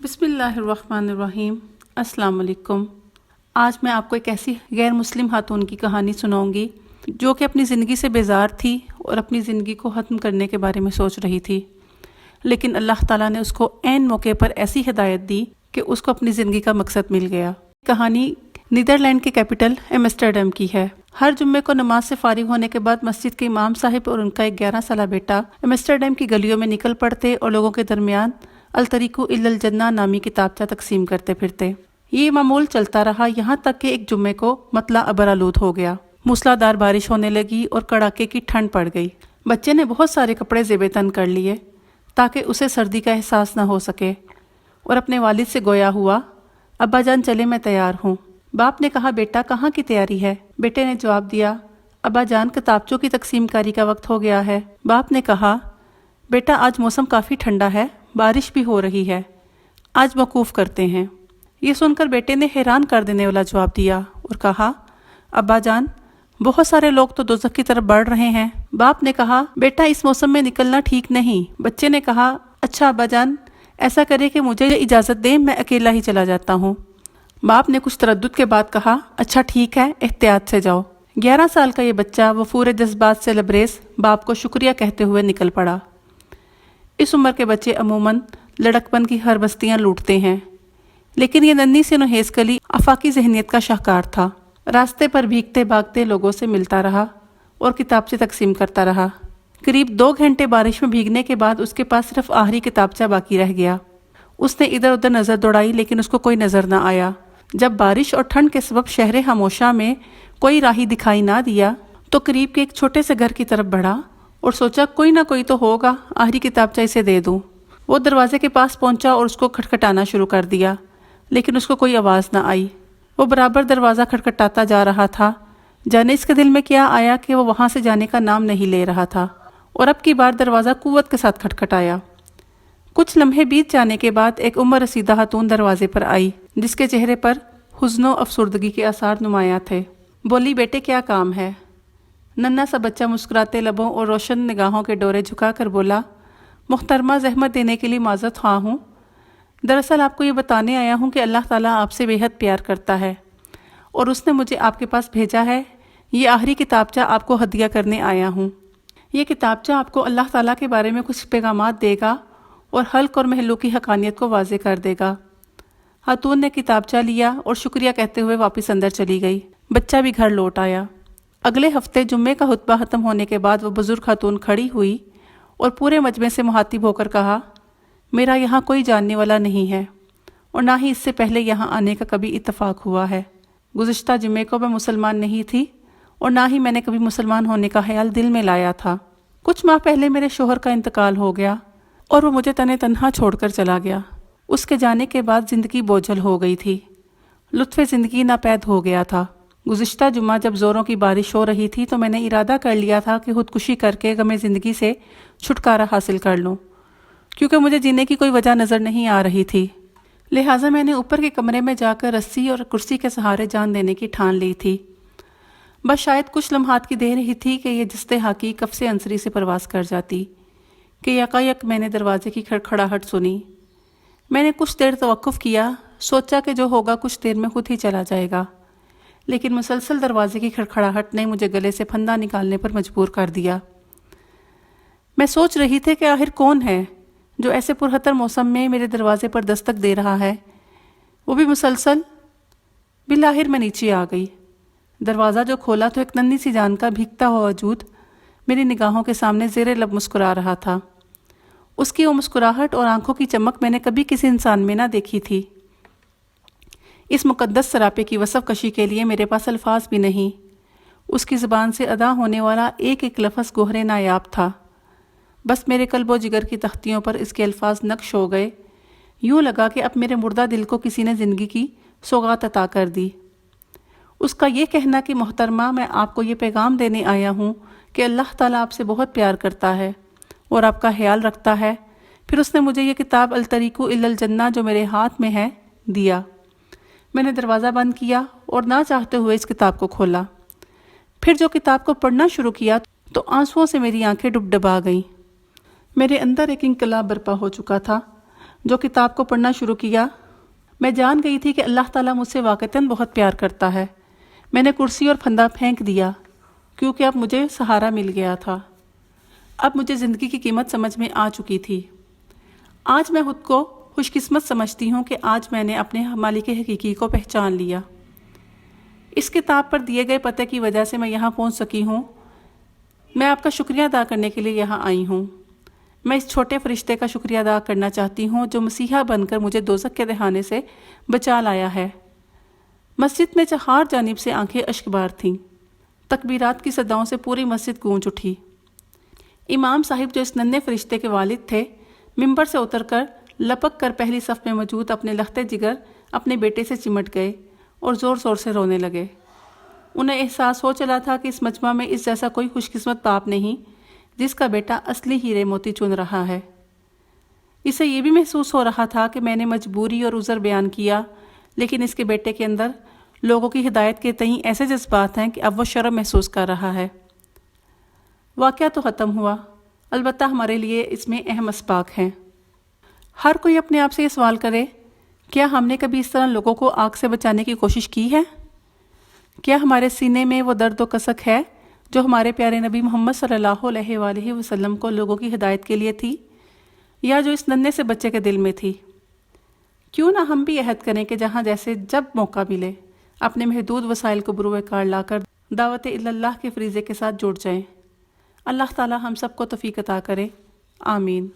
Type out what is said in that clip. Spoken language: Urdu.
بسم اللہ الرحمن الرحیم۔ السلام علیکم۔ آج میں آپ کو ایک ایسی غیر مسلم خاتون کی کہانی سناؤں گی جو کہ اپنی زندگی سے بیزار تھی اور اپنی زندگی کو ختم کرنے کے بارے میں سوچ رہی تھی، لیکن اللہ تعالیٰ نے اس کو عین موقع پر ایسی ہدایت دی کہ اس کو اپنی زندگی کا مقصد مل گیا۔ کہانی نیدرلینڈ کے کیپٹل ایمسٹرڈیم کی ہے۔ ہر جمعے کو نماز سے فارغ ہونے کے بعد مسجد کے امام صاحب اور ان کا ایک 11 سالہ بیٹا ایمسٹرڈیم کی گلیوں میں نکل پڑتے اور لوگوں کے درمیان الطریق الی الجنہ نامی کتابچہ تقسیم کرتے پھرتے۔ یہ معمول چلتا رہا یہاں تک کہ ایک جمعے کو مطلع ابرآلود ہو گیا۔ موسلادھار بارش ہونے لگی اور کڑاکے کی ٹھنڈ پڑ گئی۔ بچے نے بہت سارے کپڑے زیب تن کر لیے تاکہ اسے سردی کا احساس نہ ہو سکے، اور اپنے والد سے گویا ہوا، ابا جان چلے میں تیار ہوں۔ باپ نے کہا، بیٹا کہاں کی تیاری ہے؟ بیٹے نے جواب دیا، ابا جان کتابچوں کی تقسیم کاری کا وقت ہو گیا ہے۔ باپ نے کہا، بیٹا آج موسم کافی ٹھنڈا ہے، بارش بھی ہو رہی ہے، آج موقوف کرتے ہیں۔ یہ سن کر بیٹے نے حیران کر دینے والا جواب دیا اور کہا، ابا جان بہت سارے لوگ تو دوزخ کی طرف بڑھ رہے ہیں۔ باپ نے کہا، بیٹا اس موسم میں نکلنا ٹھیک نہیں۔ بچے نے کہا، اچھا ابا جان ایسا کرے کہ مجھے اجازت دیں، میں اکیلا ہی چلا جاتا ہوں۔ باپ نے کچھ تردد کے بعد کہا، اچھا ٹھیک ہے، احتیاط سے جاؤ۔ 11 سال کا یہ بچہ وفور جذبات سے لبریز باپ کو شکریہ کہتے ہوئے نکل پڑا۔ اس عمر کے بچے عموماً لڑکپن کی ہر بستیاں لوٹتے ہیں، لیکن یہ ننھی سی نوحیز کلی آفاقی ذہنیت کا شاہکار تھا۔ راستے پر بھیگتے بھاگتے لوگوں سے ملتا رہا اور کتابچے تقسیم کرتا رہا۔ قریب 2 گھنٹے بارش میں بھیگنے کے بعد اس کے پاس صرف آخری کتابچہ باقی رہ گیا۔ اس نے ادھر ادھر نظر دوڑائی لیکن اس کو کوئی نظر نہ آیا۔ جب بارش اور ٹھنڈ کے سبب شہر خاموشہ میں کوئی راہی دکھائی نہ دیا تو قریب کے ایک چھوٹے سے گھر کی طرف بڑھا اور سوچا کوئی نہ کوئی تو ہوگا، آخری کتابچہ اسے دے دوں۔ وہ دروازے کے پاس پہنچا اور اس کو کھٹکھٹانا شروع کر دیا، لیکن اس کو کوئی آواز نہ آئی۔ وہ برابر دروازہ کھٹکھٹاتا جا رہا تھا، جانے اس کے دل میں کیا آیا کہ وہ وہاں سے جانے کا نام نہیں لے رہا تھا، اور اب کی بار دروازہ قوت کے ساتھ کھٹکھٹایا۔ کچھ لمحے بیت جانے کے بعد ایک عمر رسیدہ خاتون دروازے پر آئی، جس کے چہرے پر حزن و افسردگی کے آثار نمایاں تھے۔ بولی، بیٹے کیا کام ہے؟ ننھا سا بچہ مسکراتے لبوں اور روشن نگاہوں کے ڈورے جھکا کر بولا، محترمہ زحمت دینے کے لیے معذرت خواہ ہوں، دراصل آپ کو یہ بتانے آیا ہوں کہ اللہ تعالیٰ آپ سے بے حد پیار کرتا ہے اور اس نے مجھے آپ کے پاس بھیجا ہے۔ یہ آخری کتابچہ آپ کو ہدیہ کرنے آیا ہوں۔ یہ کتابچہ آپ کو اللہ تعالیٰ کے بارے میں کچھ پیغامات دے گا اور خلق اور مخلوق کی حقانیت کو واضح کر دے گا۔ خاتون نے کتابچہ لیا اور شکریہ کہتے ہوئے واپس اندر چلی گئی۔ بچہ بھی گھر لوٹ آیا۔ اگلے ہفتے جمعے کا خطبہ ختم ہونے کے بعد وہ بزرگ خاتون کھڑی ہوئی اور پورے مجمع سے مخاطب ہو کر کہا، میرا یہاں کوئی جاننے والا نہیں ہے اور نہ ہی اس سے پہلے یہاں آنے کا کبھی اتفاق ہوا ہے۔ گزشتہ جمعے کو میں مسلمان نہیں تھی اور نہ ہی میں نے کبھی مسلمان ہونے کا خیال دل میں لایا تھا۔ کچھ ماہ پہلے میرے شوہر کا انتقال ہو گیا اور وہ مجھے تنہا چھوڑ کر چلا گیا۔ اس کے جانے کے بعد زندگی بوجھل ہو گئی تھی، لطف زندگی ناپید ہو گیا تھا۔ گزشتہ جمعہ جب زوروں کی بارش ہو رہی تھی تو میں نے ارادہ کر لیا تھا کہ خودکشی کر کے غم زندگی سے چھٹکارا حاصل کر لوں، کیونکہ مجھے جینے کی کوئی وجہ نظر نہیں آ رہی تھی۔ لہٰذا میں نے اوپر کے کمرے میں جا کر رسی اور کرسی کے سہارے جان دینے کی ٹھان لی تھی۔ بس شاید کچھ لمحات کی دیر ہی تھی کہ یہ جست حاکی کف سے انصری سے پرواز کر جاتی کہ یکایک میں نے دروازے کی کھڑکھڑاہٹ سنی۔ میں نے کچھ دیر توقف کیا، سوچا کہ جو ہوگا کچھ دیر میں خود ہی چلا جائے گا، لیکن مسلسل دروازے کی کھڑکھڑاہٹ نے مجھے گلے سے پھندا نکالنے پر مجبور کر دیا۔ میں سوچ رہی تھی کہ آخر کون ہے جو ایسے پرخطر موسم میں میرے دروازے پر دستک دے رہا ہے، وہ بھی مسلسل۔ بالآخر میں نیچے آ گئی۔ دروازہ جو کھولا تو ایک ننھی سی جان کا بھیگتا ہوا وجود میری نگاہوں کے سامنے زیر لب مسکرا رہا تھا۔ اس کی وہ مسکراہٹ اور آنکھوں کی چمک میں نے کبھی کسی انسان میں نہ دیکھی تھی۔ اس مقدس سراپے کی وصف کشی کے لیے میرے پاس الفاظ بھی نہیں۔ اس کی زبان سے ادا ہونے والا ایک ایک لفظ گوہر نایاب تھا۔ بس میرے قلب و جگر کی تختیوں پر اس کے الفاظ نقش ہو گئے۔ یوں لگا کہ اب میرے مردہ دل کو کسی نے زندگی کی سوغات عطا کر دی۔ اس کا یہ کہنا کہ محترمہ میں آپ کو یہ پیغام دینے آیا ہوں کہ اللہ تعالیٰ آپ سے بہت پیار کرتا ہے اور آپ کا خیال رکھتا ہے، پھر اس نے مجھے یہ کتاب الطریق الی الجنہ جو میرے ہاتھ میں ہے دیا۔ میں نے دروازہ بند کیا اور نہ چاہتے ہوئے اس کتاب کو کھولا۔ پھر جو کتاب کو پڑھنا شروع کیا تو آنسوؤں سے میری آنکھیں ڈب ڈبا گئیں۔ میرے اندر ایک انقلاب برپا ہو چکا تھا۔ جو کتاب کو پڑھنا شروع کیا، میں جان گئی تھی کہ اللہ تعالیٰ مجھ سے واقعتاً بہت پیار کرتا ہے۔ میں نے کرسی اور پھندا پھینک دیا کیونکہ اب مجھے سہارا مل گیا تھا۔ اب مجھے زندگی کی قیمت سمجھ میں آ چکی تھی۔ آج میں خود کو خوش قسمت سمجھتی ہوں کہ آج میں نے اپنے مالک حقیقی کو پہچان لیا۔ اس کتاب پر دیے گئے پتے کی وجہ سے میں یہاں پہنچ سکی ہوں۔ میں آپ کا شکریہ ادا کرنے کے لیے یہاں آئی ہوں۔ میں اس چھوٹے فرشتے کا شکریہ ادا کرنا چاہتی ہوں جو مسیحا بن کر مجھے دوزخ کے دہانے سے بچا لایا ہے۔ مسجد میں چہار جانب سے آنکھیں اشکبار تھیں۔ تکبیرات کی صداؤں سے پوری مسجد گونج اٹھی۔ امام صاحب جو اس ننھے فرشتے کے والد تھے، ممبر سے اتر کر لپک کر پہلی صف میں موجود اپنے لختے جگر اپنے بیٹے سے چمٹ گئے اور زور زور سے رونے لگے۔ انہیں احساس ہو چلا تھا کہ اس مجمع میں اس جیسا کوئی خوش قسمت باپ نہیں جس کا بیٹا اصلی ہیرے موتی چن رہا ہے۔ اسے یہ بھی محسوس ہو رہا تھا کہ میں نے مجبوری اور عذر بیان کیا، لیکن اس کے بیٹے کے اندر لوگوں کی ہدایت کے تئیں ایسے جذبات ہیں کہ اب وہ شرم محسوس کر رہا ہے۔ واقعہ تو ختم ہوا، البتہ ہمارے لیے اس میں اہم اسباق ہیں۔ ہر کوئی اپنے آپ سے یہ سوال کرے، کیا ہم نے کبھی اس طرح لوگوں کو آگ سے بچانے کی کوشش کی ہے؟ کیا ہمارے سینے میں وہ درد و کسک ہے جو ہمارے پیارے نبی محمد صلی اللہ علیہ وآلہ وسلم کو لوگوں کی ہدایت کے لیے تھی، یا جو اس ننھے سے بچے کے دل میں تھی؟ کیوں نہ ہم بھی عہد کریں کہ جہاں جیسے جب موقع ملے اپنے محدود وسائل کو بروئے کار لا کر دعوت اللہ کے فریضے کے ساتھ جڑ جائیں۔ اللہ تعالی ہم سب کو توفیق عطا کرے، آمین۔